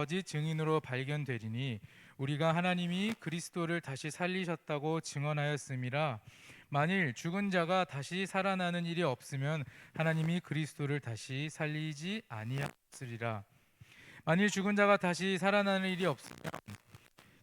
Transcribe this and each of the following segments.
거짓 증인으로 발견되리니 우리가 하나님이 그리스도를 다시 살리셨다고 증언하였음이라. 만일 죽은 자가 다시 살아나는 일이 없으면 하나님이 그리스도를 다시 살리지 아니하였으리라. 만일 죽은 자가 다시 살아나는 일이 없으면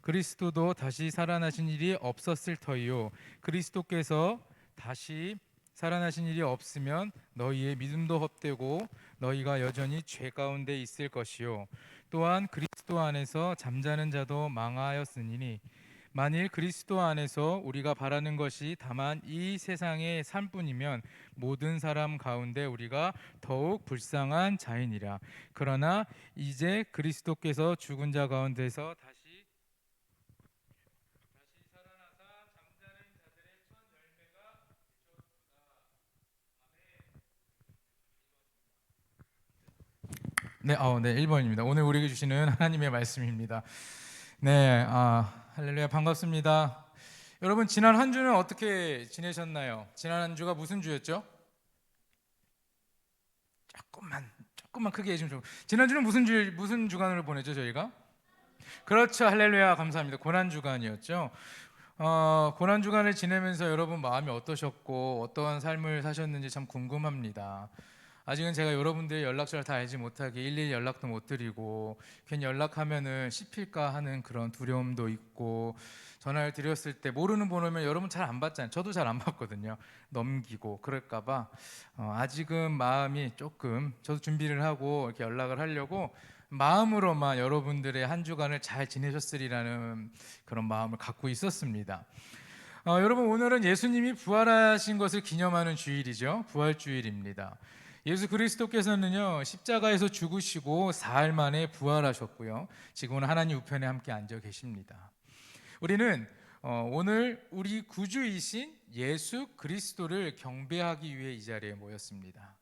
그리스도도 다시 살아나신 일이 없었을 터이요, 그리스도께서 다시 살아나신 일이 없으면 너희의 믿음도 헛되고 너희가 여전히 죄 가운데 있을 것이요, 또한 그리스도 안에서 잠자는 자도 망하였으니 만일 그리스도 안에서 우리가 바라는 것이 다만 이 세상의 삶뿐이면 모든 사람 가운데 우리가 더욱 불쌍한 자이니라. 그러나 이제 그리스도께서 죽은 자 가운데서 다시 살아나사 잠자는 자들의 첫 열매가 되셨도다. 네, 1번입니다. 오늘 우리에게 주시는 하나님의 말씀입니다. 네, 할렐루야, 반갑습니다. 여러분, 지난 한 주는 어떻게 지내셨나요? 지난 한 주가 무슨 주였죠? 조금만 크게 해주면 좋고. 지난 주는 무슨 주간으로 보냈죠, 저희가? 그렇죠, 할렐루야, 감사합니다. 고난 주간이었죠. 고난 주간을 지내면서 여러분 마음이 어떠셨고 어떠한 삶을 사셨는지 참 궁금합니다. 아직은 제가 여러분들의 연락처를 다 알지 못하게 일일이 연락도 못 드리고 괜히 연락하면은 씹힐까 하는 그런 두려움도 있고, 전화를 드렸을 때 모르는 번호면 여러분 잘 안 받잖아요. 저도 잘 안 받거든요. 넘기고 그럴까봐 아직은 마음이 조금, 저도 준비를 하고 이렇게 연락을 하려고 마음으로만 여러분들의 한 주간을 잘 지내셨으리라는 그런 마음을 갖고 있었습니다. 여러분, 오늘은 예수님이 부활하신 것을 기념하는 주일이죠. 부활주일입니다. 예수 그리스도께서는요, 십자가에서 죽으시고 사흘 만에 부활하셨고요, 지금은 하나님 우편에 함께 앉아 계십니다. 우리는 오늘 우리 구주이신 예수 그리스도를 경배하기 위해 이 자리에 모였습니다.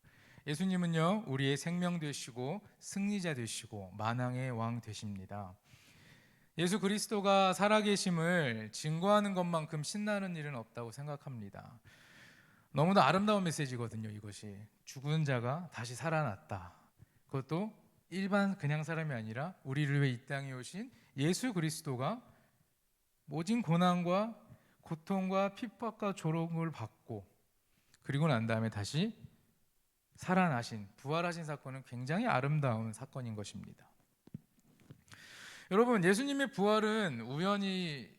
예수님은요, 우리의 생명 되시고 승리자 되시고 만왕의 왕 되십니다. 예수 그리스도가 살아계심을 증거하는 것만큼 신나는 일은 없다고 생각합니다. 너무도 아름다운 메시지거든요. 이것이 죽은 자가 다시 살아났다. 그것도 일반 그냥 사람이 아니라 우리를 위해 이 땅에 오신 예수 그리스도가 모진 고난과 고통과 핍박과 조롱을 받고 그리고 난 다음에 다시 살아나신, 부활하신 사건은 굉장히 아름다운 사건인 것입니다. 여러분, 예수님의 부활은 우연히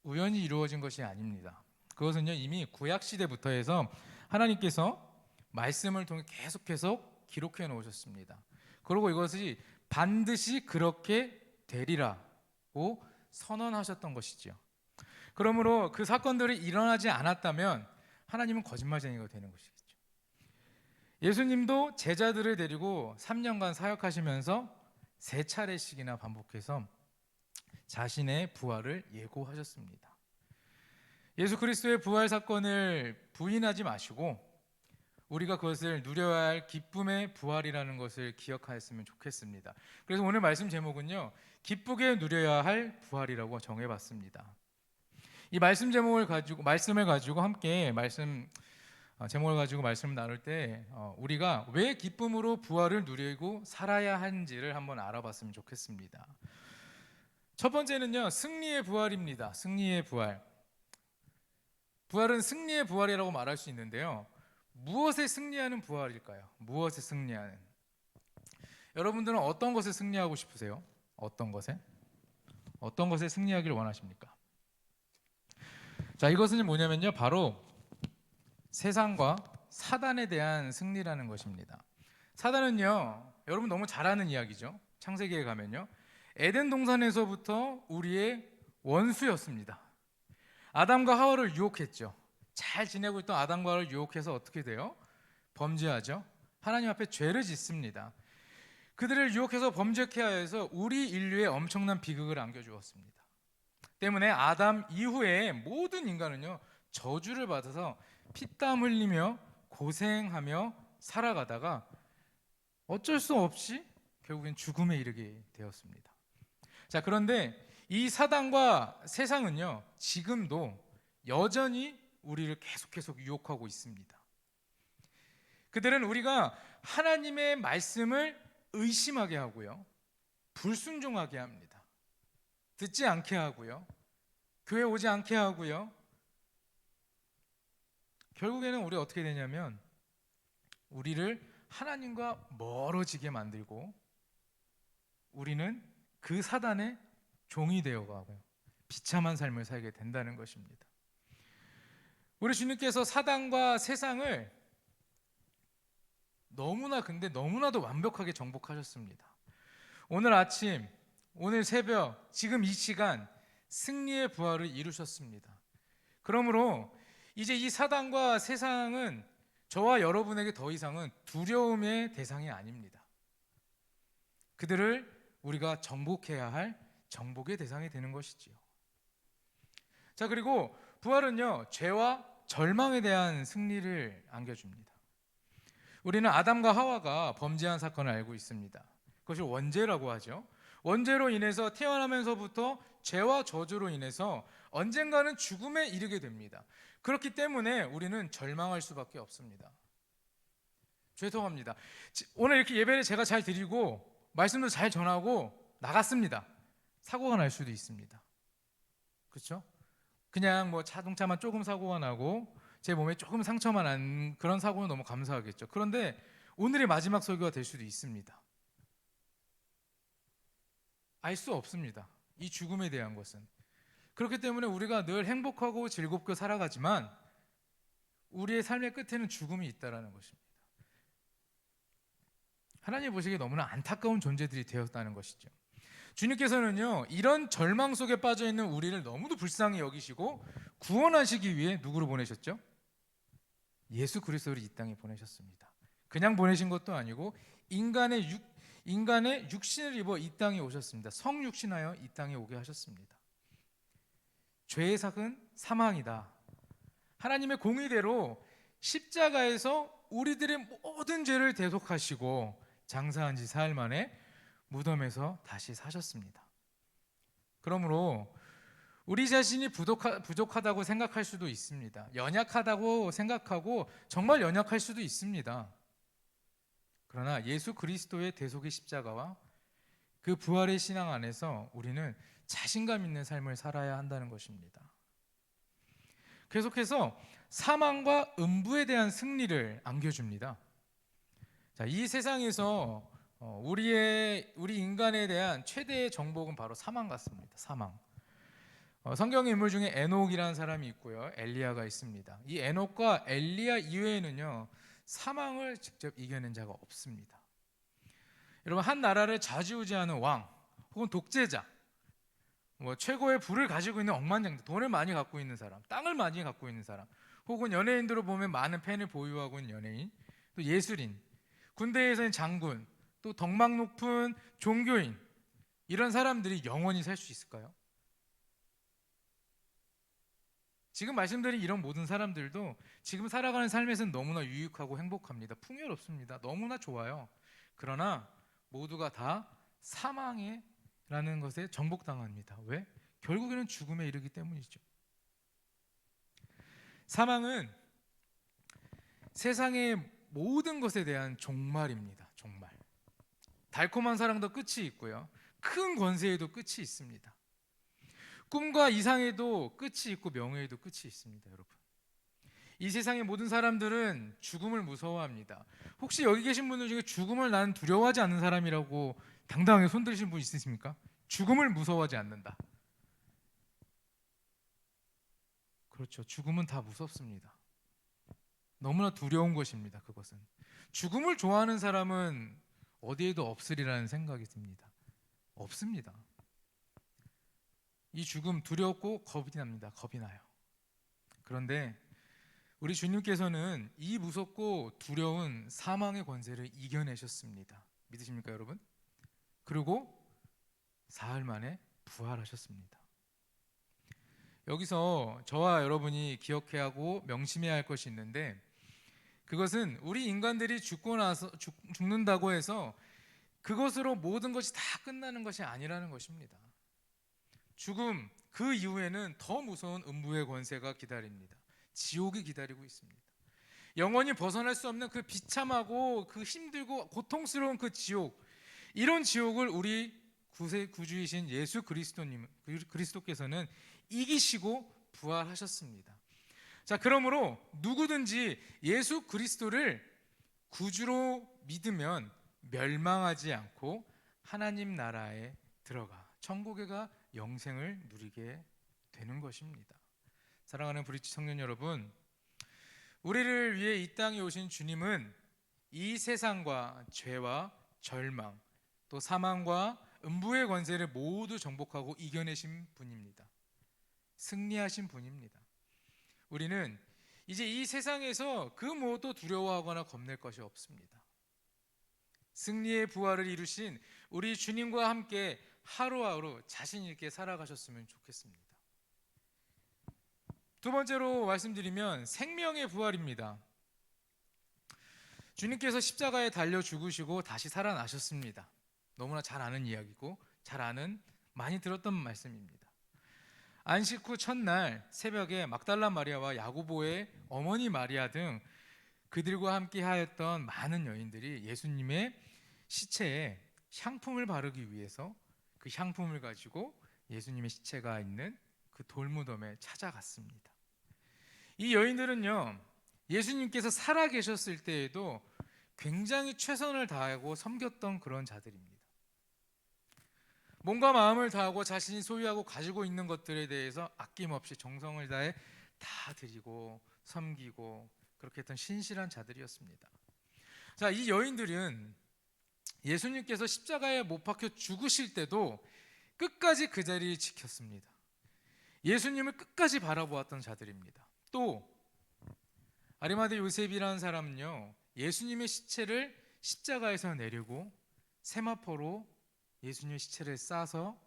이루어진 것이 아닙니다. 그것은요, 이미 구약 시대부터 해서 하나님께서 말씀을 통해 계속해서 기록해 놓으셨습니다. 그리고 이것이 반드시 그렇게 되리라고 선언하셨던 것이죠. 그러므로 그 사건들이 일어나지 않았다면 하나님은 거짓말쟁이가 되는 것이겠죠. 예수님도 제자들을 데리고 3년간 사역하시면서 3차례씩이나 반복해서 자신의 부활을 예고하셨습니다. 예수 그리스도의 부활 사건을 부인하지 마시고 우리가 그것을 누려야 할 기쁨의 부활이라는 것을 기억하였으면 좋겠습니다. 그래서 오늘 말씀 제목은요, 기쁘게 누려야 할 부활이라고 정해봤습니다. 이 말씀을 가지고 함께 제목을 가지고 말씀을 나눌 때 우리가 왜 기쁨으로 부활을 누리고 살아야 하는지를 한번 알아봤으면 좋겠습니다. 첫 번째는요, 승리의 부활입니다. 승리의 부활. 부활은 승리의 부활이라고 말할 수 있는데요, 무엇에 승리하는 부활일까요? 무엇에 승리하는? 여러분들은 어떤 것에 승리하고 싶으세요? 어떤 것에 승리하기를 원하십니까? 자, 이것은 뭐냐면요, 바로 세상과 사단에 대한 승리라는 것입니다. 사단은요, 여러분 너무 잘 아는 이야기죠. 창세기에 가면요, 에덴 동산에서부터 우리의 원수였습니다. 아담과 하와를 유혹했죠. 잘 지내고 있던 아담과 하와를 유혹해서 어떻게 돼요? 범죄하죠. 하나님 앞에 죄를 짓습니다. 그들을 유혹해서 범죄케 하여서 우리 인류에 엄청난 비극을 안겨주었습니다. 때문에 아담 이후에 모든 인간은요, 저주를 받아서 피땀 흘리며 고생하며 살아가다가 어쩔 수 없이 결국엔 죽음에 이르게 되었습니다. 자, 그런데 이 사단과 세상은요, 지금도 여전히 우리를 계속해서 유혹하고 있습니다. 그들은 우리가 하나님의 말씀을 의심하게 하고요, 불순종하게 합니다. 듣지 않게 하고요. 교회 오지 않게 하고요. 결국에는 우리 어떻게 되냐면 우리를 하나님과 멀어지게 만들고 우리는 그 사단의 종이 되어가고요. 비참한 삶을 살게 된다는 것입니다. 우리 주님께서 사단과 세상을 너무나도 완벽하게 정복하셨습니다. 오늘 아침, 오늘 새벽, 지금 이 시간 승리의 부활을 이루셨습니다. 그러므로 이제 이 사단과 세상은 저와 여러분에게 더 이상은 두려움의 대상이 아닙니다. 그들을 우리가 정복해야 할 정복의 대상이 되는 것이지요. 자, 그리고 부활은요, 죄와 절망에 대한 승리를 안겨줍니다. 우리는 아담과 하와가 범죄한 사건을 알고 있습니다. 그것을 원죄라고 하죠. 원죄로 인해서 태어나면서부터 죄와 저주로 인해서 언젠가는 죽음에 이르게 됩니다. 그렇기 때문에 우리는 절망할 수밖에 없습니다. 죄송합니다. 오늘 이렇게 예배를 제가 잘 드리고 말씀도 잘 전하고 나갔습니다. 사고가 날 수도 있습니다. 그렇죠? 그냥 뭐 자동차만 조금 사고가 나고 제 몸에 조금 상처만 난 그런 사고는 너무 감사하겠죠. 그런데 오늘의 마지막 설교가 될 수도 있습니다. 알 수 없습니다. 이 죽음에 대한 것은. 그렇기 때문에 우리가 늘 행복하고 즐겁게 살아가지만 우리의 삶의 끝에는 죽음이 있다는 것입니다. 하나님 보시기에 너무나 안타까운 존재들이 되었다는 것이죠. 주님께서는요, 이런 절망 속에 빠져있는 우리를 너무도 불쌍히 여기시고 구원하시기 위해 누구를 보내셨죠? 예수 그리스도를 이 땅에 보내셨습니다. 그냥 보내신 것도 아니고 인간의 육신을 입어 이 땅에 오셨습니다. 성육신하여 이 땅에 오게 하셨습니다. 죄의 삭은 사망이다. 하나님의 공의대로 십자가에서 우리들의 모든 죄를 대속하시고 장사한 지 사흘 만에 무덤에서 다시 사셨습니다. 그러므로 우리 자신이 부족하다고 생각할 수도 있습니다. 연약하다고 생각하고 정말 연약할 수도 있습니다. 그러나 예수 그리스도의 대속의 십자가와 그 부활의 신앙 안에서 우리는 자신감 있는 삶을 살아야 한다는 것입니다. 계속해서 사망과 음부에 대한 승리를 안겨줍니다. 자, 이 세상에서 우리 인간에 대한 최대의 정복은 바로 사망 같습니다. 사망. 성경의 인물 중에 에녹이라는 사람이 있고요, 엘리야가 있습니다. 이 에녹과 엘리야 이외에는요, 사망을 직접 이겨낸 자가 없습니다. 여러분, 한 나라를 좌지우지하는 왕 혹은 독재자, 최고의 부를 가지고 있는 억만장者, 돈을 많이 갖고 있는 사람, 땅을 많이 갖고 있는 사람, 혹은 연예인들을 보면 많은 팬을 보유하고 있는 연예인, 또 예술인, 군대에서는 장군, 또 덕망 높은 종교인, 이런 사람들이 영원히 살 수 있을까요? 지금 말씀드린 이런 모든 사람들도 지금 살아가는 삶에서는 너무나 유익하고 행복합니다. 풍요롭습니다. 너무나 좋아요. 그러나 모두가 다 사망이라는 것에 정복당합니다. 왜? 결국에는 죽음에 이르기 때문이죠. 사망은 세상의 모든 것에 대한 종말입니다. 종말. 달콤한 사랑도 끝이 있고요, 큰 권세에도 끝이 있습니다. 꿈과 이상에도 끝이 있고 명예에도 끝이 있습니다. 여러분, 이 세상의 모든 사람들은 죽음을 무서워합니다. 혹시 여기 계신 분들 중에 죽음을 나는 두려워하지 않는 사람이라고 당당하게 손들으신 분 있으십니까? 죽음을 무서워하지 않는다. 그렇죠. 죽음은 다 무섭습니다. 너무나 두려운 것입니다. 그것은. 죽음을 좋아하는 사람은 어디에도 없으리라는 생각이 듭니다. 없습니다. 이 죽음 두렵고 겁이 납니다. 겁이 나요. 그런데 우리 주님께서는 이 무섭고 두려운 사망의 권세를 이겨내셨습니다. 믿으십니까, 여러분? 그리고 사흘 만에 부활하셨습니다. 여기서 저와 여러분이 기억해야 하고 명심해야 할 것이 있는데, 그것은 우리 인간들이 죽고 나서 죽는다고 해서 그것으로 모든 것이 다 끝나는 것이 아니라는 것입니다. 죽음 그 이후에는 더 무서운 음부의 권세가 기다립니다. 지옥이 기다리고 있습니다. 영원히 벗어날 수 없는 그 비참하고 그 힘들고 고통스러운 그 지옥, 이런 지옥을 우리 구주이신 예수 그리스도께서는 이기시고 부활하셨습니다. 자, 그러므로 누구든지 예수 그리스도를 구주로 믿으면 멸망하지 않고 하나님 나라에 들어가 천국에 가 영생을 누리게 되는 것입니다. 사랑하는 브릿지 청년 여러분, 우리를 위해 이 땅에 오신 주님은 이 세상과 죄와 절망, 또 사망과 음부의 권세를 모두 정복하고 이겨내신 분입니다. 승리하신 분입니다. 우리는 이제 이 세상에서 그 무엇도 두려워하거나 겁낼 것이 없습니다. 승리의 부활을 이루신 우리 주님과 함께 하루하루 자신 있게 살아가셨으면 좋겠습니다. 두 번째로 말씀드리면 생명의 부활입니다. 주님께서 십자가에 달려 죽으시고 다시 살아나셨습니다. 너무나 잘 아는 이야기고 잘 아는, 많이 들었던 말씀입니다. 안식 후 첫날 새벽에 막달라 마리아와 야고보의 어머니 마리아 등 그들과 함께 하였던 많은 여인들이 예수님의 시체에 향품을 바르기 위해서 그 향품을 가지고 예수님의 시체가 있는 그 돌무덤에 찾아갔습니다. 이 여인들은요, 예수님께서 살아 계셨을 때에도 굉장히 최선을 다하고 섬겼던 그런 자들입니다. 몸과 마음을 다하고 자신이 소유하고 가지고 있는 것들에 대해서 아낌없이 정성을 다해 다 드리고 섬기고 그렇게 했던 신실한 자들이었습니다. 자, 이 여인들은 예수님께서 십자가에 못 박혀 죽으실 때도 끝까지 그 자리를 지켰습니다. 예수님을 끝까지 바라보았던 자들입니다. 또 아리마대 요셉이라는 사람은요, 예수님의 시체를 십자가에서 내리고 세마포로 예수님의 시체를 싸서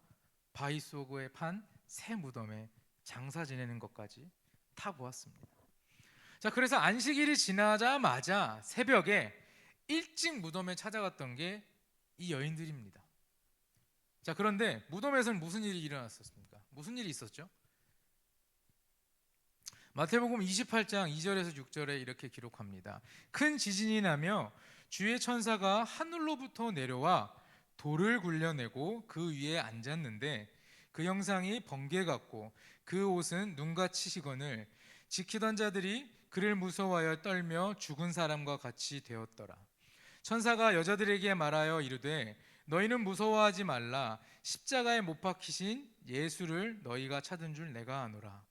바위 속에 판 새 무덤에 장사 지내는 것까지 다 보았습니다. 자, 그래서 안식일이 지나자마자 새벽에 일찍 무덤에 찾아갔던 게 이 여인들입니다. 자, 그런데 무덤에서는 무슨 일이 일어났었습니까? 무슨 일이 있었죠? 마태복음 28장 2절에서 6절에 이렇게 기록합니다. 큰 지진이 나며 주의 천사가 하늘로부터 내려와 돌을 굴려내고 그 위에 앉았는데 그 형상이 번개 같고 그 옷은 눈같이 시건을 지키던 자들이 그를 무서워하여 떨며 죽은 사람과 같이 되었더라. 천사가 여자들에게 말하여 이르되 너희는 무서워하지 말라. 십자가에 못 박히신 예수를 너희가 찾은 줄 내가 아노라.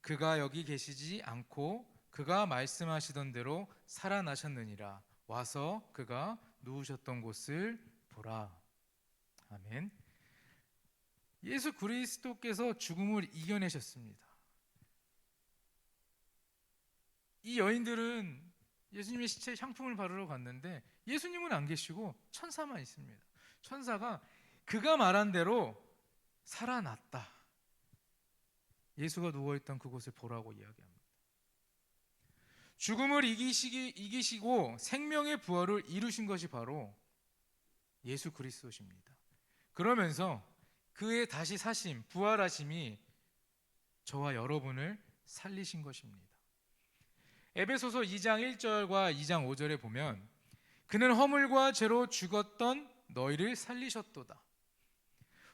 그가 여기 계시지 않고 그가 말씀하시던 대로 살아나셨느니라. 와서 그가 누우셨던 곳을 보라. 아멘. 예수 그리스도께서 죽음을 이겨내셨습니다. 이 여인들은 예수님의 시체에 향품을 바르러 갔는데 예수님은 안 계시고 천사만 있습니다. 천사가 그가 말한 대로 살아났다. 예수가 누워있던 그곳을 보라고 이야기합니다. 죽음을 이기시고 생명의 부활을 이루신 것이 바로 예수 그리스도십니다. 그러면서 그의 다시 사심, 부활하심이 저와 여러분을 살리신 것입니다. 에베소서 2장 1절과 2장 5절에 보면 그는 허물과 죄로 죽었던 너희를 살리셨도다.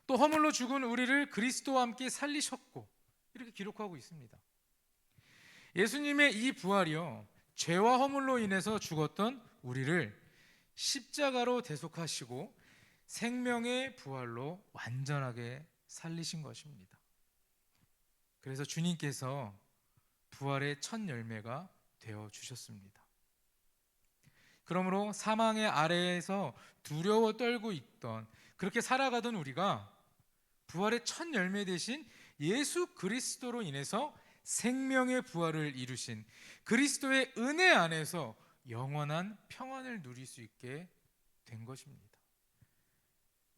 또 허물로 죽은 우리를 그리스도와 함께 살리셨고 이렇게 기록하고 있습니다. 예수님의 이 부활이요, 죄와 허물로 인해서 죽었던 우리를 십자가로 대속하시고 생명의 부활로 완전하게 살리신 것입니다. 그래서 주님께서 부활의 첫 열매가 되어 주셨습니다. 그러므로 사망의 아래에서 두려워 떨고 있던, 그렇게 살아가던 우리가 부활의 첫 열매 되신 예수 그리스도로 인해서 생명의 부활을 이루신 그리스도의 은혜 안에서 영원한 평안을 누릴 수 있게 된 것입니다.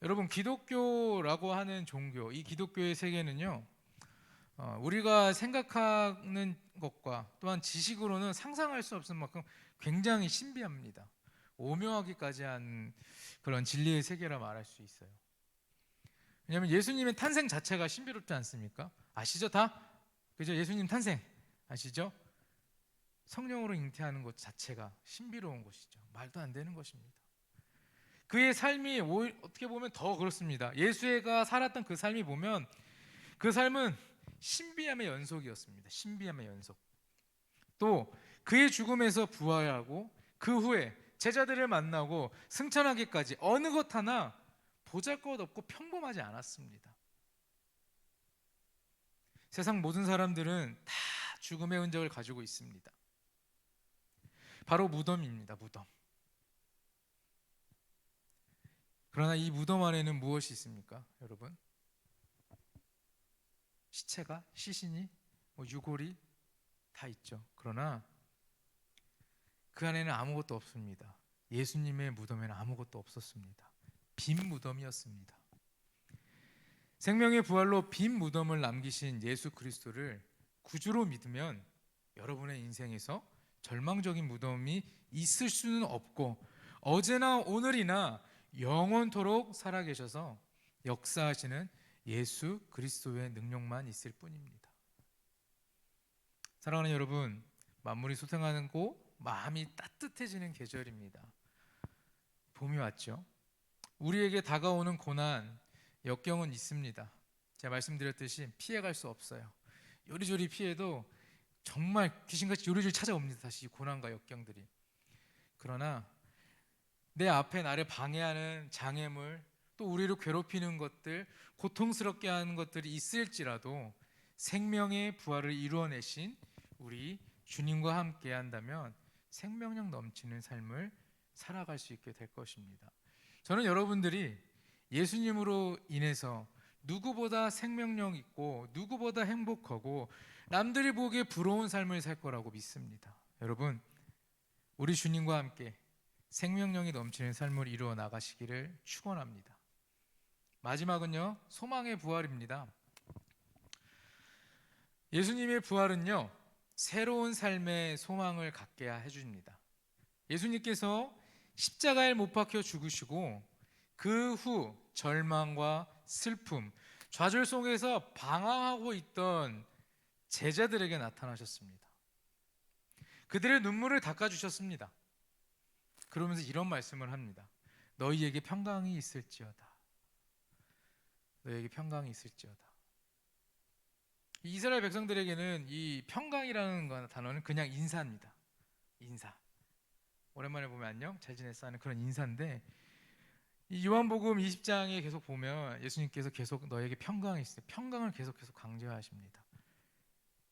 여러분, 기독교라고 하는 종교, 이 기독교의 세계는요, 우리가 생각하는 것과 또한 지식으로는 상상할 수 없을 만큼 굉장히 신비합니다. 오묘하기까지 한 그런 진리의 세계라 말할 수 있어요. 왜냐하면 예수님의 탄생 자체가 신비롭지 않습니까? 아시죠? 다? 그죠? 예수님 탄생 아시죠? 성령으로 잉태하는 것 자체가 신비로운 것이죠. 말도 안 되는 것입니다. 그의 삶이 어떻게 보면 더 그렇습니다. 예수가 살았던 그 삶이 보면 그 삶은 신비함의 연속이었습니다. 신비함의 연속. 또 그의 죽음에서 부활하고 그 후에 제자들을 만나고 승천하기까지 어느 것 하나 보잘것없고 평범하지 않았습니다. 세상 모든 사람들은 다 죽음의 흔적을 가지고 있습니다. 바로 무덤입니다. 무덤. 그러나 이 무덤 안에는 무엇이 있습니까, 여러분? 시체가, 시신이, 유골이 다 있죠. 그러나 그 안에는 아무것도 없습니다. 예수님의 무덤에는 아무것도 없었습니다. 빈 무덤이었습니다. 생명의 부활로 빈 무덤을 남기신 예수 그리스도를 구주로 믿으면 여러분의 인생에서 절망적인 무덤이 있을 수는 없고 어제나 오늘이나 영원토록 살아계셔서 역사하시는 예수 그리스도의 능력만 있을 뿐입니다. 사랑하는 여러분, 만물이 소생하고 마음이 따뜻해지는 계절입니다. 봄이 왔죠. 우리에게 다가오는 고난, 역경은 있습니다. 제가 말씀드렸듯이 피해갈 수 없어요. 요리조리 피해도 정말 귀신같이 요리조리 찾아옵니다. 다시 고난과 역경들이. 그러나 내 앞에 나를 방해하는 장애물, 또 우리를 괴롭히는 것들, 고통스럽게 하는 것들이 있을지라도 생명의 부활을 이루어내신 우리 주님과 함께 한다면 생명력 넘치는 삶을 살아갈 수 있게 될 것입니다. 저는 여러분들이 예수님으로 인해서 누구보다 생명력 있고 누구보다 행복하고 남들이 보기에 부러운 삶을 살 거라고 믿습니다. 여러분, 우리 주님과 함께 생명력이 넘치는 삶을 이루어 나가시기를 축원합니다. 마지막은요, 소망의 부활입니다. 예수님의 부활은요, 새로운 삶의 소망을 갖게 해줍니다. 예수님께서 십자가에 못 박혀 죽으시고 그 후 절망과 슬픔, 좌절 속에서 방황하고 있던 제자들에게 나타나셨습니다. 그들의 눈물을 닦아주셨습니다. 그러면서 이런 말씀을 합니다. 너희에게 평강이 있을지어다. 너희에게 평강이 있을지어다. 이스라엘 백성들에게는 이 평강이라는 단어는 그냥 인사입니다. 인사. 오랜만에 보면 안녕, 잘 지냈어 하는 그런 인사인데, 이 요한복음 20장에 계속 보면 예수님께서 계속 너에게 평강이 있어요. 평강을 계속 강조하십니다.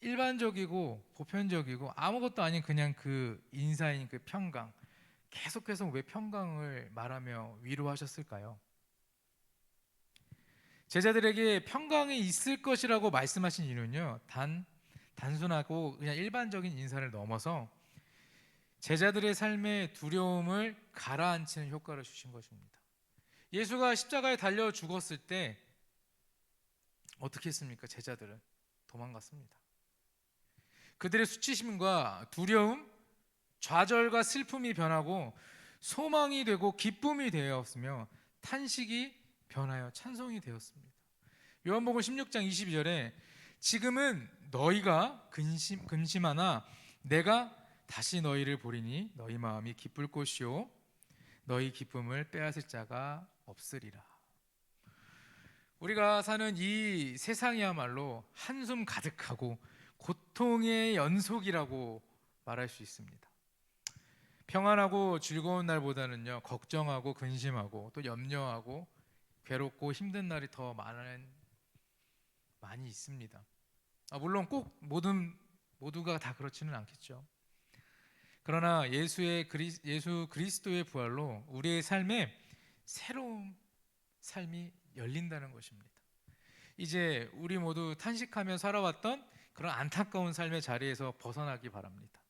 일반적이고 보편적이고 아무것도 아닌 그냥 그 인사인 그 평강, 계속 왜 평강을 말하며 위로하셨을까요? 제자들에게 평강이 있을 것이라고 말씀하신 이유는요, 단순하고 그냥 일반적인 인사를 넘어서 제자들의 삶의 두려움을 가라앉히는 효과를 주신 것입니다. 예수가 십자가에 달려 죽었을 때 어떻게 했습니까? 제자들은 도망갔습니다. 그들의 수치심과 두려움, 좌절과 슬픔이 변하고 소망이 되고 기쁨이 되었으며 탄식이 변하여 찬송이 되었습니다. 요한복음 16장 22절에 지금은 너희가 근심하나 내가 다시 너희를 보리니 너희 마음이 기쁠 것이요 너희 기쁨을 빼앗을 자가 없으리라. 우리가 사는 이 세상이야말로 한숨 가득하고 고통의 연속이라고 말할 수 있습니다. 평안하고 즐거운 날보다는요, 걱정하고 근심하고 또 염려하고 괴롭고 힘든 날이 더 많이 있습니다. 물론 꼭 모두가 다 그렇지는 않겠죠. 그러나 예수 그리스도의 부활로 우리의 삶에 새로운 삶이 열린다는 것입니다. 이제 우리 모두 탄식하며 살아왔던 그런 안타까운 삶의 자리에서 벗어나기 바랍니다.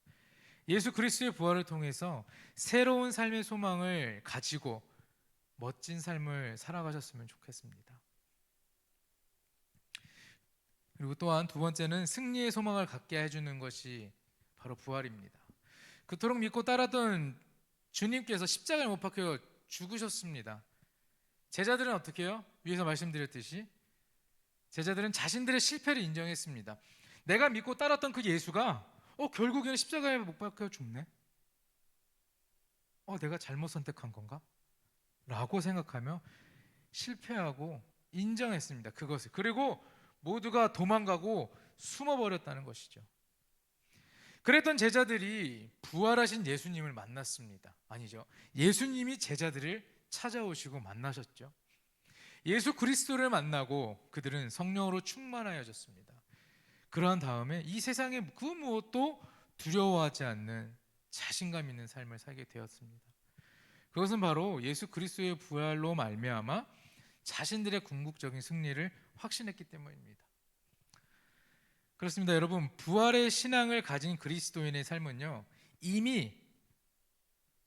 예수 그리스도의 부활을 통해서 새로운 삶의 소망을 가지고 멋진 삶을 살아가셨으면 좋겠습니다. 그리고 또한 두 번째는 승리의 소망을 갖게 해주는 것이 바로 부활입니다. 그토록 믿고 따랐던 주님께서 십자가에 못 박혀 죽으셨습니다. 제자들은 어떻게 해요? 위에서 말씀드렸듯이 제자들은 자신들의 실패를 인정했습니다. 내가 믿고 따랐던 그 예수가 결국에는 십자가에 못 박혀 죽네. 내가 잘못 선택한 건가? 라고 생각하며 실패하고 인정했습니다. 그것을. 그리고 모두가 도망가고 숨어버렸다는 것이죠. 그랬던 제자들이 부활하신 예수님을 만났습니다. 아니죠. 예수님이 제자들을 찾아오시고 만나셨죠. 예수 그리스도를 만나고 그들은 성령으로 충만하여졌습니다. 그러한 다음에 이 세상의 그 무엇도 두려워하지 않는 자신감 있는 삶을 살게 되었습니다. 그것은 바로 예수 그리스도의 부활로 말미암아 자신들의 궁극적인 승리를 확신했기 때문입니다. 그렇습니다. 여러분, 부활의 신앙을 가진 그리스도인의 삶은요, 이미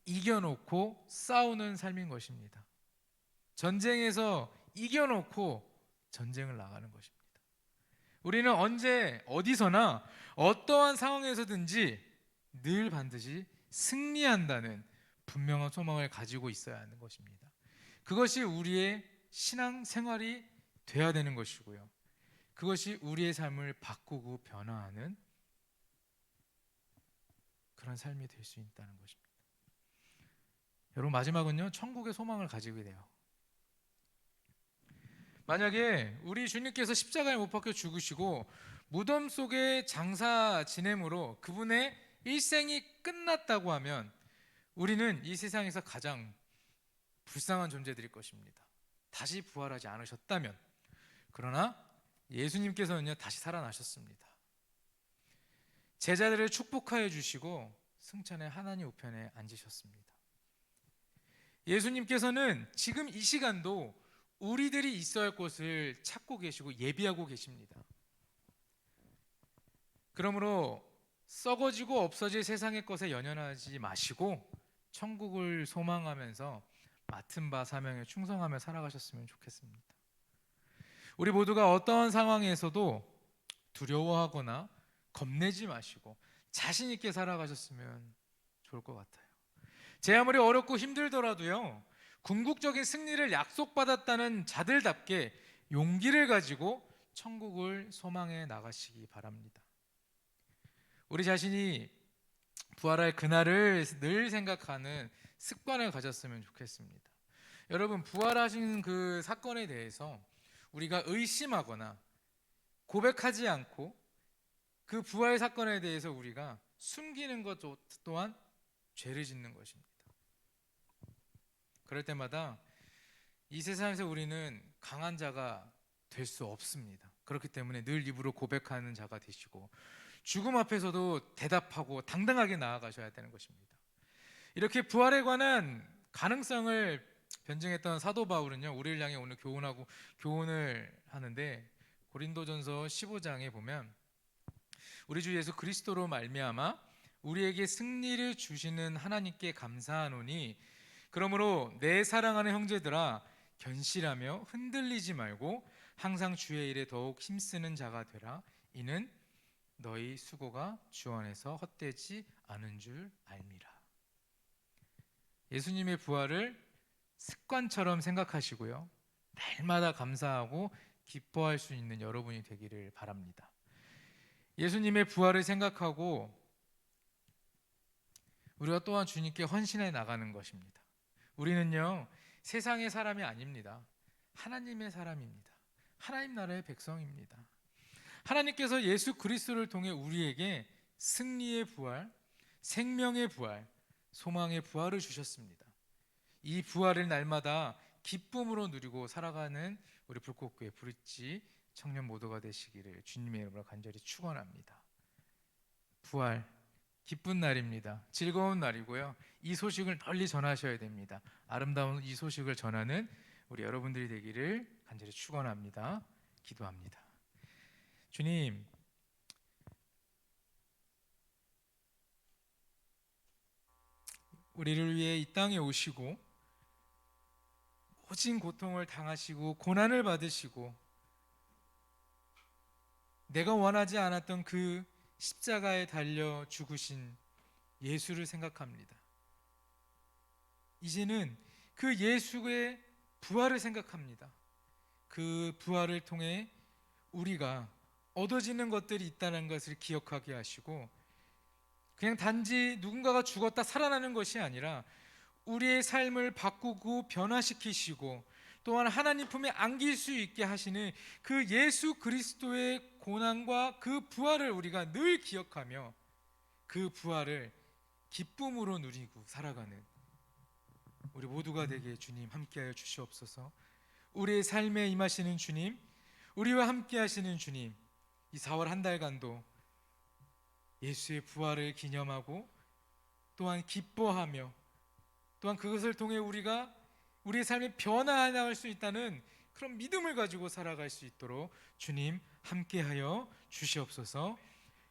이겨놓고 싸우는 삶인 것입니다. 전쟁에서 이겨놓고 전쟁을 나가는 것입니다. 우리는 언제 어디서나 어떠한 상황에서든지 늘 반드시 승리한다는 분명한 소망을 가지고 있어야 하는 것입니다. 그것이 우리의 신앙 생활이 돼야 되는 것이고요. 그것이 우리의 삶을 바꾸고 변화하는 그런 삶이 될 수 있다는 것입니다. 여러분, 마지막은요, 천국의 소망을 가지게 돼요. 만약에 우리 주님께서 십자가에 못 박혀 죽으시고 무덤 속에 장사 지냄으로 그분의 일생이 끝났다고 하면 우리는 이 세상에서 가장 불쌍한 존재들일 것입니다. 다시 부활하지 않으셨다면. 그러나 예수님께서는요, 다시 살아나셨습니다. 제자들을 축복하여 주시고 승천의 하나님 우편에 앉으셨습니다. 예수님께서는 지금 이 시간도 우리들이 있어야 할 곳을 찾고 계시고 예비하고 계십니다. 그러므로 썩어지고 없어질 세상의 것에 연연하지 마시고 천국을 소망하면서 맡은 바 사명에 충성하며 살아가셨으면 좋겠습니다. 우리 모두가 어떠한 상황에서도 두려워하거나 겁내지 마시고 자신 있게 살아가셨으면 좋을 것 같아요. 제 아무리 어렵고 힘들더라도요, 궁극적인 승리를 약속받았다는 자들답게 용기를 가지고 천국을 소망해 나가시기 바랍니다. 우리 자신이 부활할 그날을 늘 생각하는 습관을 가졌으면 좋겠습니다. 여러분, 부활하신 그 사건에 대해서 우리가 의심하거나 고백하지 않고 그 부활 사건에 대해서 우리가 숨기는 것 또한 죄를 짓는 것입니다. 그럴 때마다 이 세상에서 우리는 강한 자가 될 수 없습니다. 그렇기 때문에 늘 입으로 고백하는 자가 되시고 죽음 앞에서도 대답하고 당당하게 나아가셔야 되는 것입니다. 이렇게 부활에 관한 가능성을 변증했던 사도 바울은요, 우리를 향해 오늘 교훈을 하는데 고린도전서 15장에 보면 우리 주 예수 그리스도로 말미암아 우리에게 승리를 주시는 하나님께 감사하노니 그러므로 내 사랑하는 형제들아 견실하며 흔들리지 말고 항상 주의 일에 더욱 힘쓰는 자가 되라. 이는 너희 수고가 주 안에서 헛되지 않은 줄 알미라. 예수님의 부활을 습관처럼 생각하시고요, 날마다 감사하고 기뻐할 수 있는 여러분이 되기를 바랍니다. 예수님의 부활을 생각하고 우리가 또한 주님께 헌신해 나가는 것입니다. 우리는요, 세상의 사람이 아닙니다. 하나님의 사람입니다. 하나님 나라의 백성입니다. 하나님께서 예수 그리스도를 통해 우리에게 승리의 부활, 생명의 부활, 소망의 부활을 주셨습니다. 이 부활을 날마다 기쁨으로 누리고 살아가는 우리 불꽃교회 브릿지 청년 모두가 되시기를 주님의 이름으로 간절히 축원합니다. 부활 기쁜 날입니다. 즐거운 날이고요. 이 소식을 널리 전하셔야 됩니다. 아름다운 이 소식을 전하는 우리 여러분들이 되기를 간절히 축원합니다. 기도합니다. 주님, 우리를 위해 이 땅에 오시고 모진 고통을 당하시고 고난을 받으시고 내가 원하지 않았던 그 십자가에 달려 죽으신 예수를 생각합니다. 이제는 그 예수의 부활을 생각합니다. 그 부활을 통해 우리가 얻어지는 것들이 있다는 것을 기억하게 하시고 그냥 단지 누군가가 죽었다 살아나는 것이 아니라 우리의 삶을 바꾸고 변화시키시고 또한 하나님 품에 안길 수 있게 하시는 그 예수 그리스도의 고난과 그 부활을 우리가 늘 기억하며 그 부활을 기쁨으로 누리고 살아가는 우리 모두가 되게 주님 함께하여 주시옵소서. 우리의 삶에 임하시는 주님, 우리와 함께하시는 주님, 이 4월 한 달간도 예수의 부활을 기념하고 또한 기뻐하며 또한 그것을 통해 우리가 우리의 삶에 변화할 수 있다는 그런 믿음을 가지고 살아갈 수 있도록 주님 함께하여 주시옵소서.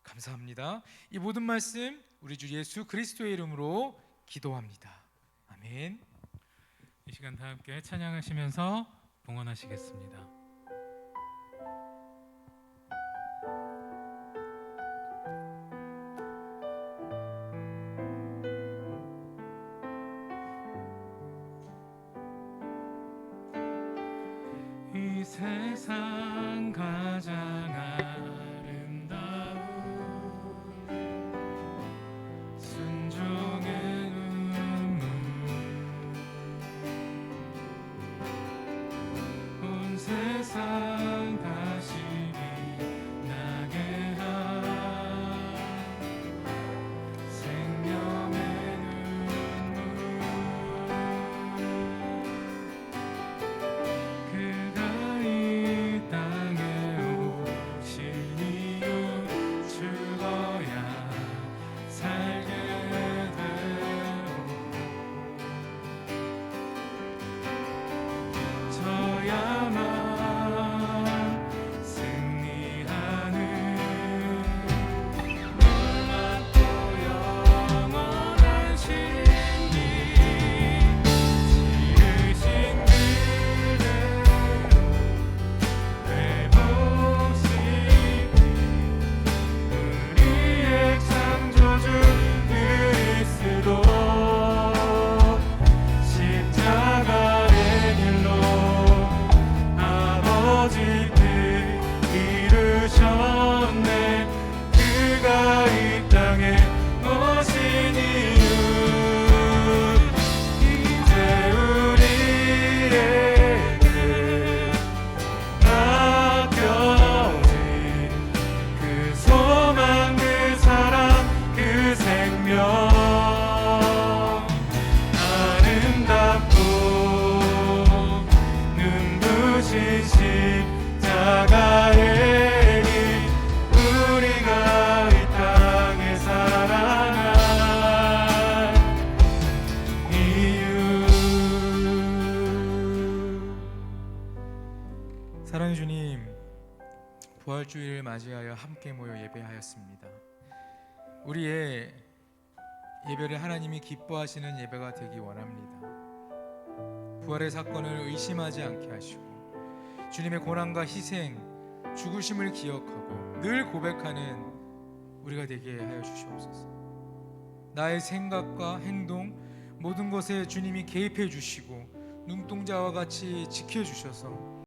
감사합니다. 이 모든 말씀 우리 주 예수 그리스도의 이름으로 기도합니다. 아멘. 이 시간 다 함께 찬양하시면서 봉헌하시겠습니다. 이 세상 가장 아름다운 순종의 눈물 온 세상 다시 빛나게 한 생명의 눈물 그가 이 땅에 오신 이유 죽어야 살게 되오 저야만 승리하는 놀랍고 영원한 신비 지으신 그대로 회복시키 우리의 창조주 그리스도 십자가의 길로 아버지께 이루셨네 그가 이 땅에 오신 이유 이제 우리에게 맡겨진 그 소망 그 사랑 그 생명 아름답고 눈부신 십자가의 길 우리가 이 땅에 살아갈 이유 사랑의 주님 부활주일을 맞이하여 함께 모여 예배하였습니다. 우리의 예배를 하나님이 기뻐하시는 예배가 되기 원합니다. 부활의 사건을 의심하지 않게 하시고 주님의 고난과 희생, 죽으심을 기억하고 늘 고백하는 우리가 되게 하여 주시옵소서. 나의 생각과 행동 모든 것에 주님이 개입해 주시고 눈동자와 같이 지켜주셔서